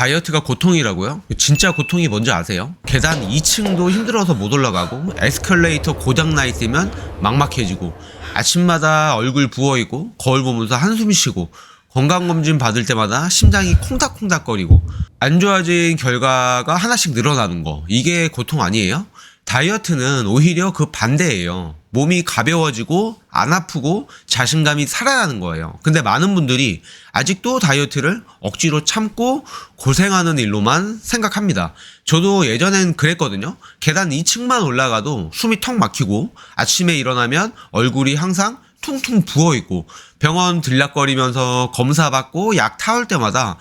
다이어트가 고통이라고요? 진짜 고통이 뭔지 아세요? 계단 2층도 힘들어서 못 올라가고 에스컬레이터 고장나 있으면 막막해지고 아침마다 얼굴 부어있고 거울 보면서 한숨 쉬고 건강검진 받을 때마다 심장이 콩닥콩닥거리고 안 좋아진 결과가 하나씩 늘어나는 거, 이게 고통 아니에요? 다이어트는 오히려 그 반대예요. 몸이 가벼워지고 안 아프고 자신감이 살아나는 거예요. 근데 많은 분들이 아직도 다이어트를 억지로 참고 고생하는 일로만 생각합니다. 저도 예전엔 그랬거든요. 계단 2층만 올라가도 숨이 턱 막히고 아침에 일어나면 얼굴이 항상 퉁퉁 부어있고 병원 들락거리면서 검사받고 약 타올 때마다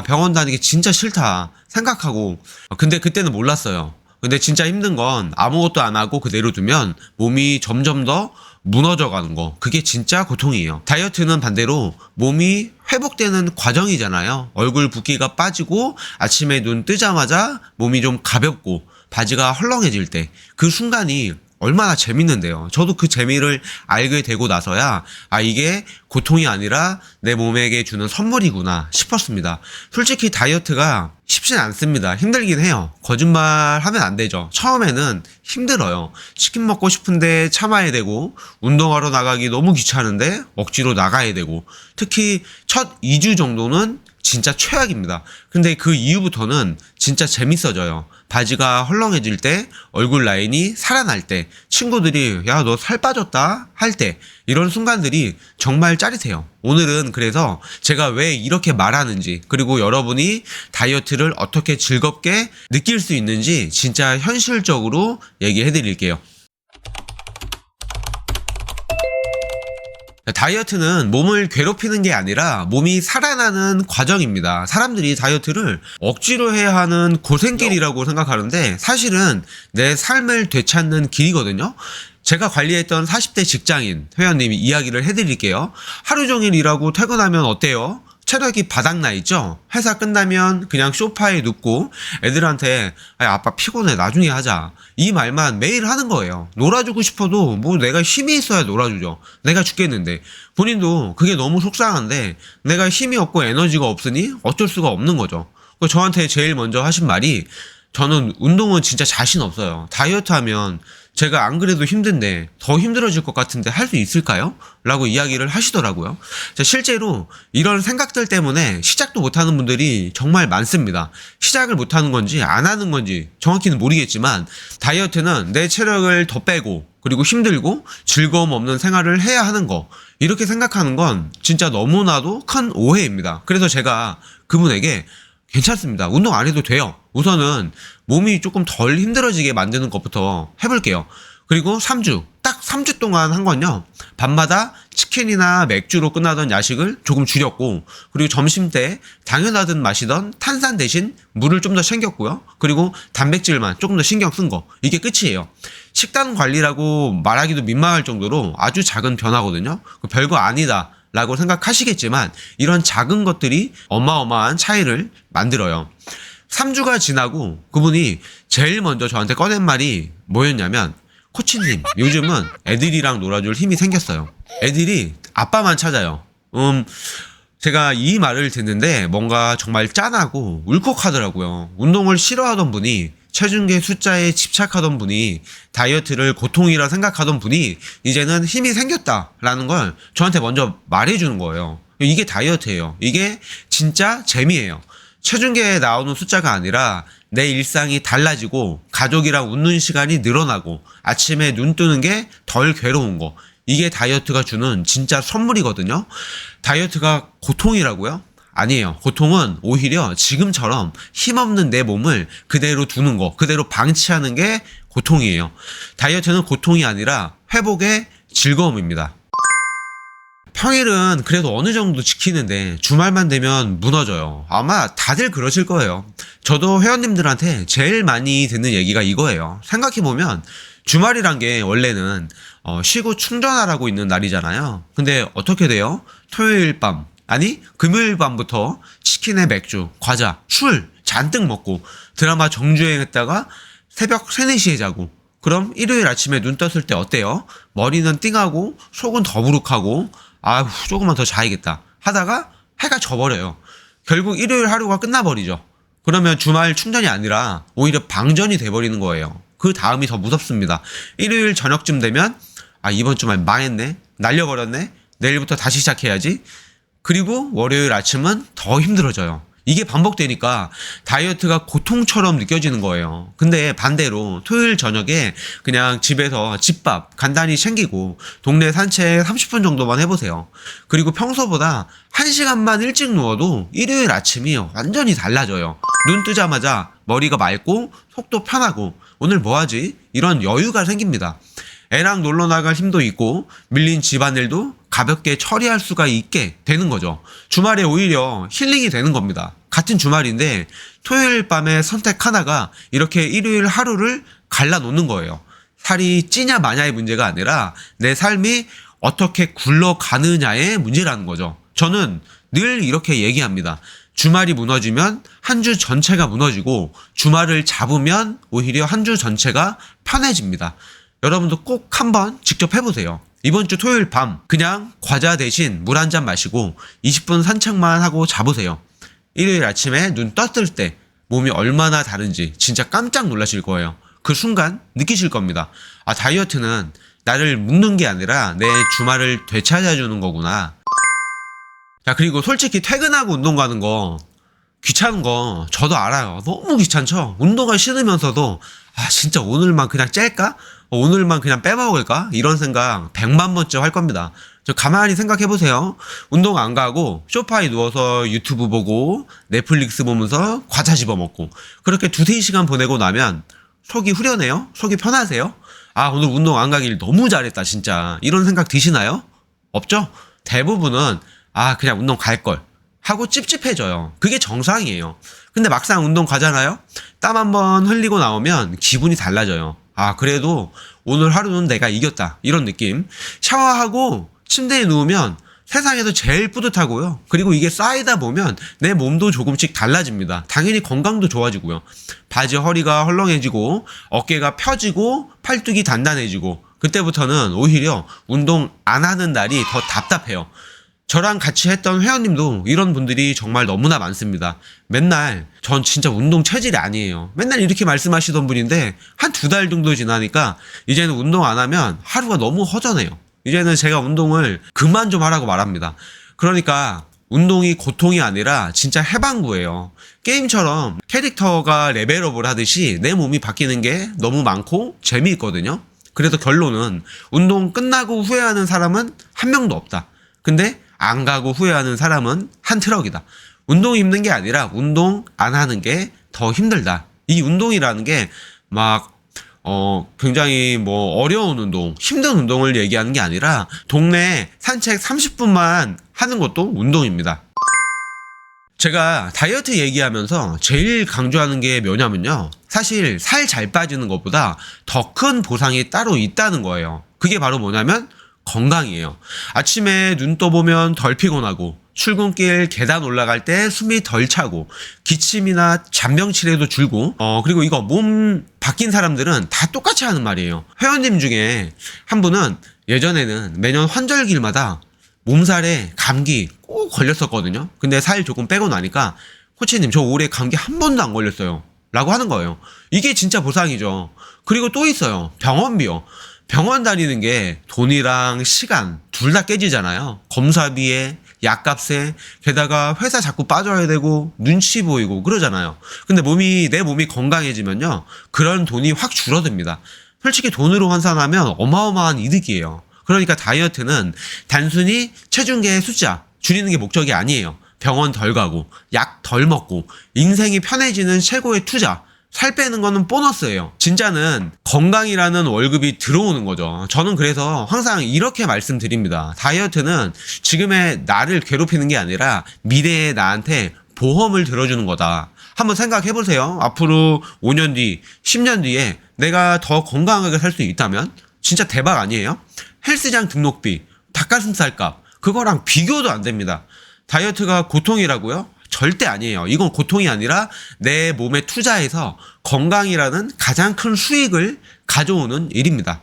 병원 다니기 진짜 싫다 생각하고, 근데 그때는 몰랐어요. 근데 진짜 힘든 건 아무것도 안 하고 그대로 두면 몸이 점점 더 무너져 가는 거, 그게 진짜 고통이에요. 다이어트는 반대로 몸이 회복되는 과정이잖아요. 얼굴 붓기가 빠지고 아침에 눈 뜨자마자 몸이 좀 가볍고 바지가 헐렁해질 때 그 순간이 얼마나 재밌는데요. 저도 그 재미를 알게 되고 나서야 이게 고통이 아니라 내 몸에게 주는 선물이구나 싶었습니다. 솔직히 다이어트가 쉽진 않습니다. 힘들긴 해요. 거짓말 하면 안 되죠. 처음에는 힘들어요. 치킨 먹고 싶은데 참아야 되고, 운동하러 나가기 너무 귀찮은데 억지로 나가야 되고, 특히 첫 2주 정도는 진짜 최악입니다. 근데 그 이후부터는 진짜 재밌어져요. 바지가 헐렁해질 때, 얼굴 라인이 살아날 때, 친구들이 야, 너 살 빠졌다 할 때, 이런 순간들이 정말 짜릿해요. 오늘은 그래서 제가 왜 이렇게 말하는지, 그리고 여러분이 다이어트를 어떻게 즐겁게 느낄 수 있는지 진짜 현실적으로 얘기해 드릴게요. 다이어트는 몸을 괴롭히는 게 아니라 몸이 살아나는 과정입니다. 사람들이 다이어트를 억지로 해야 하는 고생길이라고 생각하는데 사실은 내 삶을 되찾는 길이거든요. 제가 관리했던 40대 직장인 회원님이 이야기를 해드릴게요. 하루 종일 일하고 퇴근하면 어때요? 체력이 바닥나 있죠? 회사 끝나면 그냥 소파에 눕고 애들한테 아빠 피곤해 나중에 하자, 이 말만 매일 하는 거예요. 놀아주고 싶어도 뭐 내가 힘이 있어야 놀아주죠. 내가 죽겠는데. 본인도 그게 너무 속상한데 내가 힘이 없고 에너지가 없으니 어쩔 수가 없는 거죠. 저한테 제일 먼저 하신 말이, 저는 운동은 진짜 자신 없어요. 다이어트 하면 제가 안 그래도 힘든데 더 힘들어질 것 같은데 할 수 있을까요? 라고 이야기를 하시더라고요. 실제로 이런 생각들 때문에 시작도 못하는 분들이 정말 많습니다. 시작을 못하는 건지 안 하는 건지 정확히는 모르겠지만, 다이어트는 내 체력을 더 빼고 그리고 힘들고 즐거움 없는 생활을 해야 하는 거, 이렇게 생각하는 건 진짜 너무나도 큰 오해입니다. 그래서 제가 그분에게 괜찮습니다. 운동 안 해도 돼요. 우선은 몸이 조금 덜 힘들어지게 만드는 것부터 해볼게요. 그리고 3주, 딱 3주 동안 한 건요, 밤마다 치킨이나 맥주로 끝나던 야식을 조금 줄였고, 그리고 점심 때 당연하듯 마시던 탄산 대신 물을 좀 더 챙겼고요. 그리고 단백질만 조금 더 신경 쓴 거, 이게 끝이에요. 식단 관리라고 말하기도 민망할 정도로 아주 작은 변화거든요. 별거 아니다 라고 생각하시겠지만 이런 작은 것들이 어마어마한 차이를 만들어요. 3주가 지나고 그분이 제일 먼저 저한테 꺼낸 말이 뭐였냐면, 코치님, 요즘은 애들이랑 놀아줄 힘이 생겼어요. 애들이 아빠만 찾아요. 제가 이 말을 듣는데 뭔가 정말 짠하고 울컥하더라고요. 운동을 싫어하던 분이, 체중계 숫자에 집착하던 분이, 다이어트를 고통이라 생각하던 분이 이제는 힘이 생겼다라는 걸 저한테 먼저 말해주는 거예요. 이게 다이어트예요. 이게 진짜 재미예요. 체중계에 나오는 숫자가 아니라 내 일상이 달라지고 가족이랑 웃는 시간이 늘어나고 아침에 눈 뜨는 게 덜 괴로운 거, 이게 다이어트가 주는 진짜 선물이거든요. 다이어트가 고통이라고요? 아니에요. 고통은 오히려 지금처럼 힘없는 내 몸을 그대로 두는 거, 그대로 방치하는 게 고통이에요. 다이어트는 고통이 아니라 회복의 즐거움입니다. 평일은 그래도 어느 정도 지키는데 주말만 되면 무너져요. 아마 다들 그러실 거예요. 저도 회원님들한테 제일 많이 듣는 얘기가 이거예요. 생각해보면 주말이란 게 원래는 쉬고 충전하라고 있는 날이잖아요. 근데 어떻게 돼요? 토요일 밤, 아니 금요일 밤부터 치킨에 맥주, 과자, 술 잔뜩 먹고 드라마 정주행했다가 새벽 3, 4시에 자고, 그럼 일요일 아침에 눈 떴을 때 어때요? 머리는 띵하고 속은 더부룩하고 조금만 더 자야겠다 하다가 해가 져버려요. 결국 일요일 하루가 끝나버리죠. 그러면 주말 충전이 아니라 오히려 방전이 돼버리는 거예요. 그 다음이 더 무섭습니다. 일요일 저녁쯤 되면 이번 주말 망했네, 날려버렸네, 내일부터 다시 시작해야지. 그리고 월요일 아침은 더 힘들어져요. 이게 반복되니까 다이어트가 고통처럼 느껴지는 거예요. 근데 반대로 토요일 저녁에 그냥 집에서 집밥 간단히 챙기고 동네 산책 30분 정도만 해보세요. 그리고 평소보다 1시간만 일찍 누워도 일요일 아침이 완전히 달라져요. 눈 뜨자마자 머리가 맑고 속도 편하고 오늘 뭐하지? 이런 여유가 생깁니다. 애랑 놀러 나갈 힘도 있고 밀린 집안일도 가볍게 처리할 수가 있게 되는 거죠. 주말에 오히려 힐링이 되는 겁니다. 같은 주말인데 토요일 밤의 선택 하나가 이렇게 일요일 하루를 갈라놓는 거예요. 살이 찌냐 마냐의 문제가 아니라 내 삶이 어떻게 굴러가느냐의 문제라는 거죠. 저는 늘 이렇게 얘기합니다. 주말이 무너지면 한 주 전체가 무너지고 주말을 잡으면 오히려 한 주 전체가 편해집니다. 여러분도 꼭 한번 직접 해보세요. 이번 주 토요일 밤 그냥 과자 대신 물 한 잔 마시고 20분 산책만 하고 자보세요. 일요일 아침에 눈 떴을 때 몸이 얼마나 다른지 진짜 깜짝 놀라실 거예요. 그 순간 느끼실 겁니다. 다이어트는 나를 묶는 게 아니라 내 주말을 되찾아주는 거구나. 자, 그리고 솔직히 퇴근하고 운동 가는 거 귀찮은 거 저도 알아요. 너무 귀찮죠? 운동가 싫으면서도 진짜 오늘만 그냥 짤까? 오늘만 그냥 빼먹을까? 이런 생각 100만 번째 할 겁니다. 저 가만히 생각해보세요. 운동 안 가고 소파에 누워서 유튜브 보고 넷플릭스 보면서 과자 집어먹고 그렇게 2-3시간 보내고 나면 속이 후련해요? 속이 편하세요? 오늘 운동 안 가길 너무 잘했다 진짜, 이런 생각 드시나요? 없죠? 대부분은 그냥 운동 갈걸 하고 찝찝해져요. 그게 정상이에요. 근데 막상 운동 가잖아요? 땀 한번 흘리고 나오면 기분이 달라져요. 그래도 오늘 하루는 내가 이겼다, 이런 느낌. 샤워하고 침대에 누우면 세상에서 제일 뿌듯하고요. 그리고 이게 쌓이다 보면 내 몸도 조금씩 달라집니다. 당연히 건강도 좋아지고요. 바지 허리가 헐렁해지고 어깨가 펴지고 팔뚝이 단단해지고 그때부터는 오히려 운동 안 하는 날이 더 답답해요. 저랑 같이 했던 회원님도 이런 분들이 정말 너무나 많습니다. 맨날 전 진짜 운동 체질이 아니에요, 맨날 이렇게 말씀하시던 분인데 한 2달 정도 지나니까 이제는 운동 안 하면 하루가 너무 허전해요. 이제는 제가 운동을 그만 좀 하라고 말합니다. 그러니까 운동이 고통이 아니라 진짜 해방구예요. 게임처럼 캐릭터가 레벨업을 하듯이 내 몸이 바뀌는 게 너무 많고 재미있거든요. 그래서 결론은 운동 끝나고 후회하는 사람은 한 명도 없다. 근데 안 가고 후회하는 사람은 한 트럭이다. 운동이 힘든 게 아니라 운동 안 하는 게 더 힘들다. 이 운동이라는 게 굉장히 어려운 운동, 힘든 운동을 얘기하는 게 아니라 동네 산책 30분만 하는 것도 운동입니다. 제가 다이어트 얘기하면서 제일 강조하는 게 뭐냐면요, 사실 살 잘 빠지는 것보다 더 큰 보상이 따로 있다는 거예요. 그게 바로 뭐냐면 건강이에요. 아침에 눈 떠보면 덜 피곤하고 출근길 계단 올라갈 때 숨이 덜 차고 기침이나 잔병치레도 줄고 그리고 이거 몸 바뀐 사람들은 다 똑같이 하는 말이에요. 회원님 중에 한 분은 예전에는 매년 환절기마다 몸살에 감기 꼭 걸렸었거든요. 근데 살 조금 빼고 나니까 코치님 저 올해 감기 한 번도 안 걸렸어요 라고 하는 거예요. 이게 진짜 보상이죠. 그리고 또 있어요. 병원비요. 병원 다니는 게 돈이랑 시간 둘 다 깨지잖아요. 검사비에 약값에 게다가 회사 자꾸 빠져야 되고 눈치 보이고 그러잖아요. 근데 내 몸이 건강해지면요, 그런 돈이 확 줄어듭니다. 솔직히 돈으로 환산하면 어마어마한 이득이에요. 그러니까 다이어트는 단순히 체중계의 숫자 줄이는 게 목적이 아니에요. 병원 덜 가고 약 덜 먹고 인생이 편해지는 최고의 투자, 살 빼는 거는 보너스예요. 진짜는 건강이라는 월급이 들어오는 거죠. 저는 그래서 항상 이렇게 말씀드립니다. 다이어트는 지금의 나를 괴롭히는 게 아니라 미래의 나한테 보험을 들어주는 거다. 한번 생각해보세요. 앞으로 5년 뒤, 10년 뒤에 내가 더 건강하게 살 수 있다면 진짜 대박 아니에요? 헬스장 등록비, 닭가슴살 값, 그거랑 비교도 안 됩니다. 다이어트가 고통이라고요? 절대 아니에요. 이건 고통이 아니라 내 몸에 투자해서 건강이라는 가장 큰 수익을 가져오는 일입니다.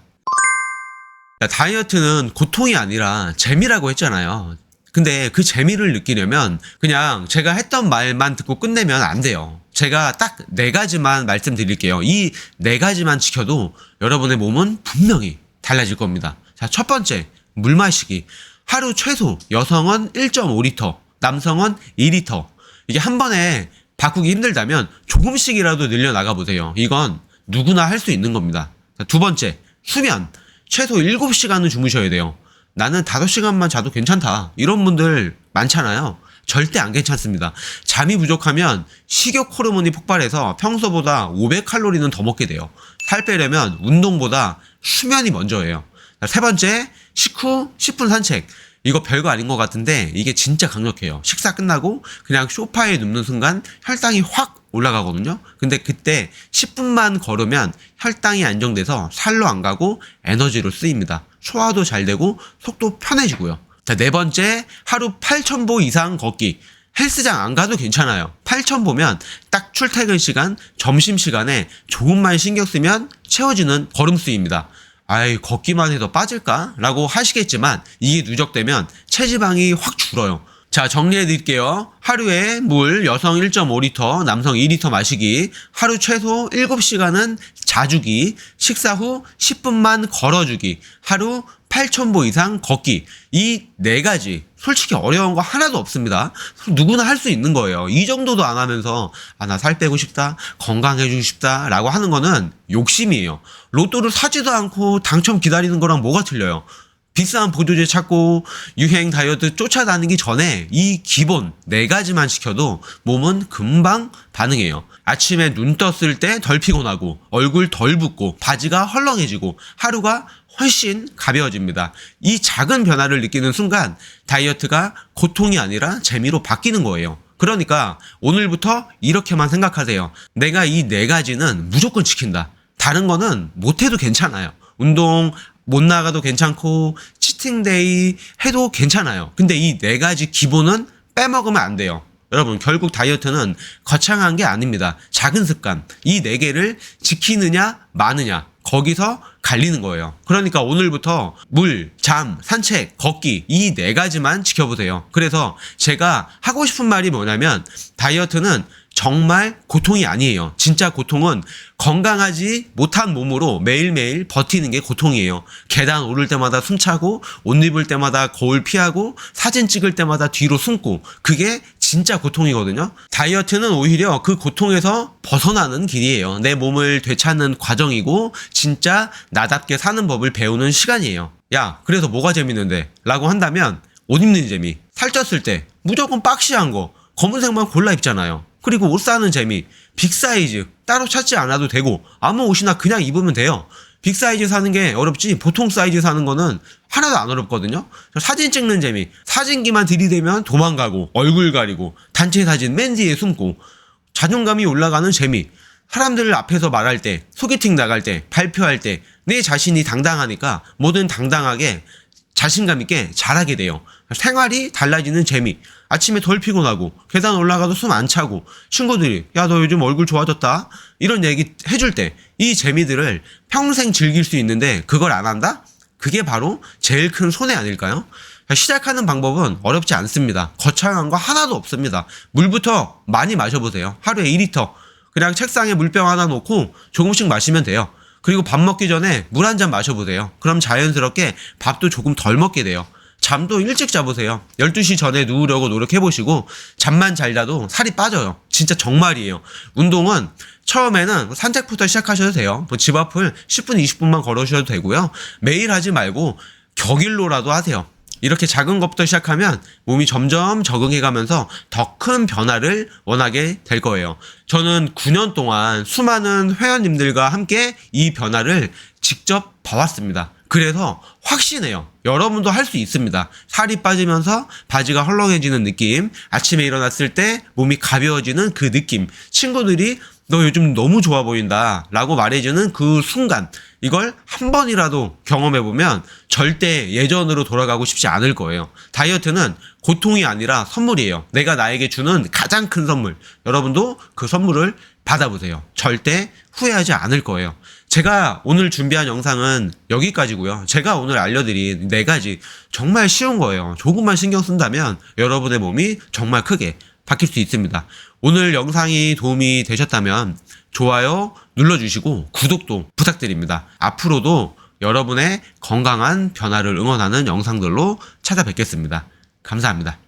다이어트는 고통이 아니라 재미라고 했잖아요. 근데 그 재미를 느끼려면 그냥 제가 했던 말만 듣고 끝내면 안 돼요. 제가 딱 4가지만 말씀드릴게요. 이 4가지만 지켜도 여러분의 몸은 분명히 달라질 겁니다. 자, 첫 번째, 물 마시기. 하루 최소 여성은 1.5리터, 남성은 2리터. 이게 한 번에 바꾸기 힘들다면 조금씩이라도 늘려나가 보세요. 이건 누구나 할 수 있는 겁니다. 자, 두 번째, 수면. 최소 7시간은 주무셔야 돼요. 나는 5시간만 자도 괜찮다. 이런 분들 많잖아요. 절대 안 괜찮습니다. 잠이 부족하면 식욕 호르몬이 폭발해서 평소보다 500칼로리는 더 먹게 돼요. 살 빼려면 운동보다 수면이 먼저예요. 세 번째, 식후 10분 산책. 이거 별거 아닌 것 같은데 이게 진짜 강력해요. 식사 끝나고 그냥 소파에 눕는 순간 혈당이 확 올라가거든요. 근데 그때 10분만 걸으면 혈당이 안정돼서 살로 안 가고 에너지로 쓰입니다. 소화도 잘 되고 속도 편해지고요. 자, 네 번째, 하루 8,000보 이상 걷기. 헬스장 안 가도 괜찮아요. 8,000보면 딱 출퇴근 시간, 점심시간에 조금만 신경 쓰면 채워지는 걸음수입니다. 아이, 걷기만 해도 빠질까? 라고 하시겠지만 이게 누적되면 체지방이 확 줄어요. 자, 정리해 드릴게요. 하루에 물 여성 1.5리터, 남성 2리터 마시기, 하루 최소 7시간은 자주기, 식사 후 10분만 걸어주기, 하루 8,000보 이상 걷기. 이 4가지 솔직히 어려운 거 하나도 없습니다. 누구나 할 수 있는 거예요. 이 정도도 안 하면서 나 살 빼고 싶다, 건강해지고 싶다 라고 하는 거는 욕심이에요. 로또를 사지도 않고 당첨 기다리는 거랑 뭐가 틀려요. 비싼 보조제 찾고 유행 다이어트 쫓아다니기 전에 이 기본 4가지만 지켜도 몸은 금방 반응해요. 아침에 눈 떴을 때 덜 피곤하고 얼굴 덜 붓고 바지가 헐렁해지고 하루가 훨씬 가벼워집니다. 이 작은 변화를 느끼는 순간 다이어트가 고통이 아니라 재미로 바뀌는 거예요. 그러니까 오늘부터 이렇게만 생각하세요. 내가 이 4가지는 무조건 지킨다. 다른 거는 못해도 괜찮아요. 운동 못 나가도 괜찮고 치팅데이 해도 괜찮아요. 근데 이 4가지 기본은 빼먹으면 안 돼요. 여러분, 결국 다이어트는 거창한 게 아닙니다. 작은 습관, 이 4개를 지키느냐 마느냐, 거기서 갈리는 거예요. 그러니까 오늘부터 물, 잠, 산책, 걷기 이 4가지만 지켜보세요. 그래서 제가 하고 싶은 말이 뭐냐면 다이어트는 정말 고통이 아니에요. 진짜 고통은 건강하지 못한 몸으로 매일매일 버티는 게 고통이에요. 계단 오를 때마다 숨차고 옷 입을 때마다 거울 피하고 사진 찍을 때마다 뒤로 숨고, 그게 진짜 고통이거든요. 다이어트는 오히려 그 고통에서 벗어나는 길이에요. 내 몸을 되찾는 과정이고 진짜 나답게 사는 법을 배우는 시간이에요. 야, 그래서 뭐가 재밌는데? 라고 한다면 옷 입는 재미. 살쪘을 때 무조건 박시한 거 검은색만 골라 입잖아요. 그리고 옷 사는 재미, 빅사이즈 따로 찾지 않아도 되고 아무 옷이나 그냥 입으면 돼요. 빅사이즈 사는 게 어렵지 보통 사이즈 사는 거는 하나도 안 어렵거든요. 사진 찍는 재미, 사진기만 들이대면 도망가고 얼굴 가리고 단체 사진 맨 뒤에 숨고 자존감이 올라가는 재미, 사람들 앞에서 말할 때, 소개팅 나갈 때, 발표할 때 내 자신이 당당하니까 뭐든 당당하게 자신감 있게 잘하게 돼요. 생활이 달라지는 재미. 아침에 덜 피곤하고 계단 올라가도 숨 안 차고 친구들이 야, 너 요즘 얼굴 좋아졌다 이런 얘기 해줄 때 이 재미들을 평생 즐길 수 있는데 그걸 안 한다? 그게 바로 제일 큰 손해 아닐까요? 시작하는 방법은 어렵지 않습니다. 거창한 거 하나도 없습니다. 물부터 많이 마셔보세요. 하루에 2리터. 그냥 책상에 물병 하나 놓고 조금씩 마시면 돼요. 그리고 밥 먹기 전에 물 한 잔 마셔보세요. 그럼 자연스럽게 밥도 조금 덜 먹게 돼요. 잠도 일찍 자보세요. 12시 전에 누우려고 노력해보시고 잠만 잘 자도 살이 빠져요. 진짜 정말이에요. 운동은 처음에는 산책부터 시작하셔도 돼요. 집 앞을 10분, 20분만 걸으셔도 되고요. 매일 하지 말고 격일로라도 하세요. 이렇게 작은 것부터 시작하면 몸이 점점 적응해가면서 더 큰 변화를 원하게 될 거예요. 저는 9년 동안 수많은 회원님들과 함께 이 변화를 직접 봐왔습니다. 그래서 확신해요. 여러분도 할 수 있습니다. 살이 빠지면서 바지가 헐렁해지는 느낌, 아침에 일어났을 때 몸이 가벼워지는 그 느낌, 친구들이 너 요즘 너무 좋아 보인다 라고 말해주는 그 순간, 이걸 한 번이라도 경험해보면 절대 예전으로 돌아가고 싶지 않을 거예요. 다이어트는 고통이 아니라 선물이에요. 내가 나에게 주는 가장 큰 선물. 여러분도 그 선물을 받아보세요. 절대 후회하지 않을 거예요. 제가 오늘 준비한 영상은 여기까지고요. 제가 오늘 알려드린 4가지 정말 쉬운 거예요. 조금만 신경 쓴다면 여러분의 몸이 정말 크게 바뀔 수 있습니다. 오늘 영상이 도움이 되셨다면 좋아요 눌러주시고 구독도 부탁드립니다. 앞으로도 여러분의 건강한 변화를 응원하는 영상들로 찾아뵙겠습니다. 감사합니다.